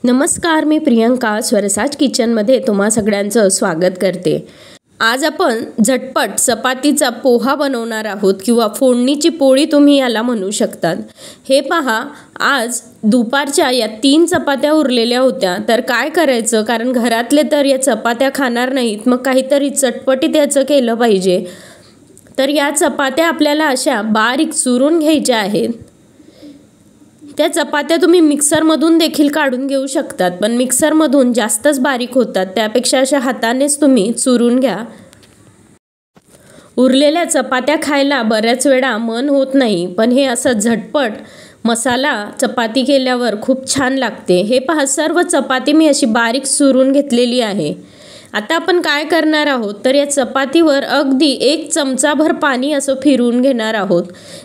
नमस्कार, मी प्रियंका स्वरसाज किचनमध्ये तुम्हा सगळ्यांचं स्वागत करते। आज आपण झटपट चपातीचा पोहा बनवणार आहोत किंवा फोडणीची पोळी तुम्ही याला म्हणू शकतात। हे पहा, आज दुपारच्या या 3 चपात्या उरलेल्या होत्या, तर काय करायचं, कारण घरातले तर या चपात्या खाणार नाहीत, मग काहीतरी चटपटीत याचं केलं पाहिजे। तर या चपात्या आपल्याला अशा बारीक चुरून घ्यायच्या आहेत। त्या चपात्या तुम्ही मिक्सरमधून देखील काढून घेऊ शकतात, पण मिक्सरमधून जास्तच बारीक होतात, त्यापेक्षा अशा हातानेच तुम्ही चुरून घ्या। उरलेल्या चपात्या खायला बऱ्याच वेळा मन होत नाही, पण हे असं झटपट मसाला चपाती केल्यावर खूप छान लागते। हे पहा, सर्व चपाती मी अशी बारीक चुरून घेतलेली आहे। आता आपण काय करणार आहोत, तर या चपातीवर अगदी 1 चमचाभर पाणी असं फिरवून घेणार आहोत,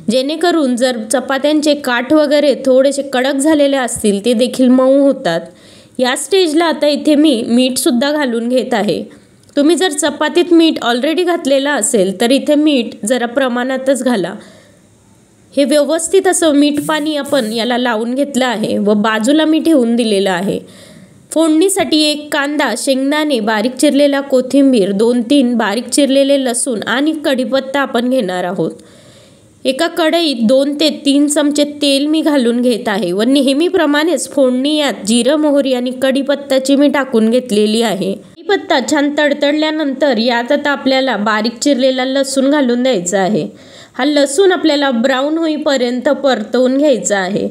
जेणेकरून जर चपात्यांचे काठ वगैरे थोडेसे कडक झालेले असतील ते देखील मऊ होतात। या स्टेजला आता इथे मी मीठसुद्धा घालून घेत आहे। तुम्ही जर चपातीत मीठ ऑलरेडी घातलेलं असेल तर इथे मीठ जरा प्रमाणातच घाला। हे व्यवस्थित असं मीठ पाणी आपण याला लावून घेतलं आहे व बाजूला मी ठेवून दिलेलं आहे। फोडणीसाठी 1 कांदा, शेंगदाणे, बारीक चिरलेला कोथिंबीर, 2-3 बारीक चिरलेले लसूण आणि कढीपत्ता आपण घेणार आहोत। एका कढईत 2 ते 3 चमचे तेल मी घालून घेत आहे व नेहमीप्रमाणेच फोडणी यात जिरं, मोहरी आणि कढीपत्त्याची मी टाकून घेतलेली आहे। कढीपत्ता छान तडतडल्यानंतर यात आता आपल्याला बारीक चिरलेला लसूण घालून द्यायचा आहे। हा लसूण आपल्याला ब्राऊन होईपर्यंत परतवून घ्यायचा आहे।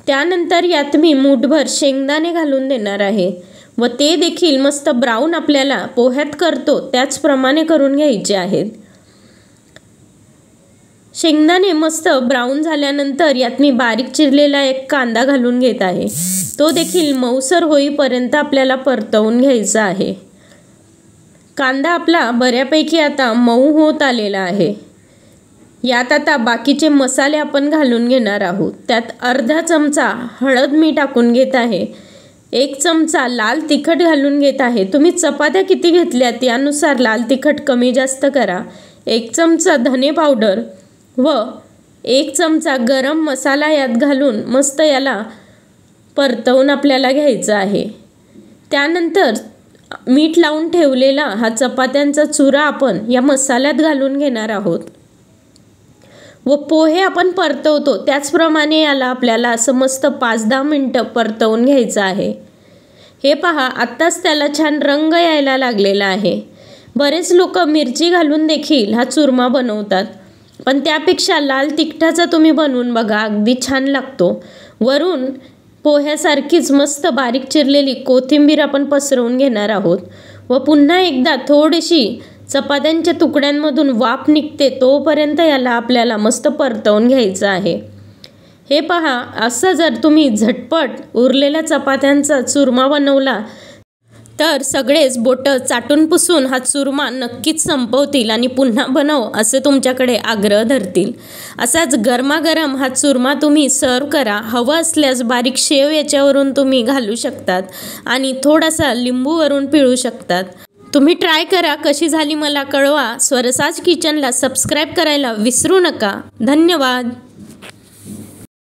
त्यानंतर यात मी मूठभर शेंगदाणे घालून देणार आहे व ते देखील मस्त ब्राऊन आपल्याला पोह्यात करतो त्याचप्रमाणे करून घ्यायचे आहेत। शेंगदाणे मस्त ब्राऊन झाल्यानंतर यात मी बारीक चिरलेला 1 कांदा घालून घेत आहे। तो देखील मऊसर होईपर्यंत आपल्याला परतवून घ्यायचा आहे। कांदा आपला बऱ्यापैकी आता मऊ होत आलेला आहे। यात आता बाकीचे मसाले आपण घालून घेणार आहोत। त्यात अर्धा चमचा हळद मी टाकून घेत आहे, 1 चमचा लाल तिखट घालून घेत आहे। तुम्ही चपात्या किती घेतल्यात त्यानुसार लाल तिखट कमी जास्त करा। 1 चमचा धने पावडर व 1 चमचा गरम मसाला यात घालून मस्त याला परतवून आपल्याला घ्यायचं आहे। त्यानंतर मीठ लावून ठेवलेला हा चपात्यांचा चुरा आपण या मसाल्यात घालून घेणार आहोत व पोहे आपण परतवतो त्याचप्रमाणे याला आपल्याला असं मस्त 5-10 मिनिटं परतवून घ्यायचं आहे। हे पहा, आत्ताच त्याला छान रंग यायला लागलेला आहे। बरेच लोक मिरची घालून देखील हा चुरमा बनवतात, पण त्यापेक्षा लाल तिखटाचा तुम्ही बनवून बघा, अगदी छान लागतो। वरून पोह्यासारखीच मस्त बारीक चिरलेली कोथिंबीर आपण पसरवून घेणार आहोत व पुन्हा एकदा थोडीशी चपात्यांच्या तुकड्यांमधून वाफ निघते तोपर्यंत याला आपल्याला मस्त परतवून घ्यायचं आहे। हे पहा, असं जर तुम्ही झटपट उरलेल्या चपात्यांचा चुरमा बनवला तर सगळेच बोटं चाटून पुसून हा चुरमा नक्कीच संपवतील आणि पुन्हा बनव असे तुमच्याकडे आग्रह धरतील। असाच गरमागरम हा चुरमा तुम्ही सर्व करा। हवं असल्यास बारीक शेव याच्यावरून तुम्ही घालू शकतात आणि थोडासा लिंबू वरून पिळू शकतात। तुम्ही ट्राय करा, कशी झाली मला कळवा। स्वरसाज किचनला सबस्क्राईब करायला विसरू नका। धन्यवाद।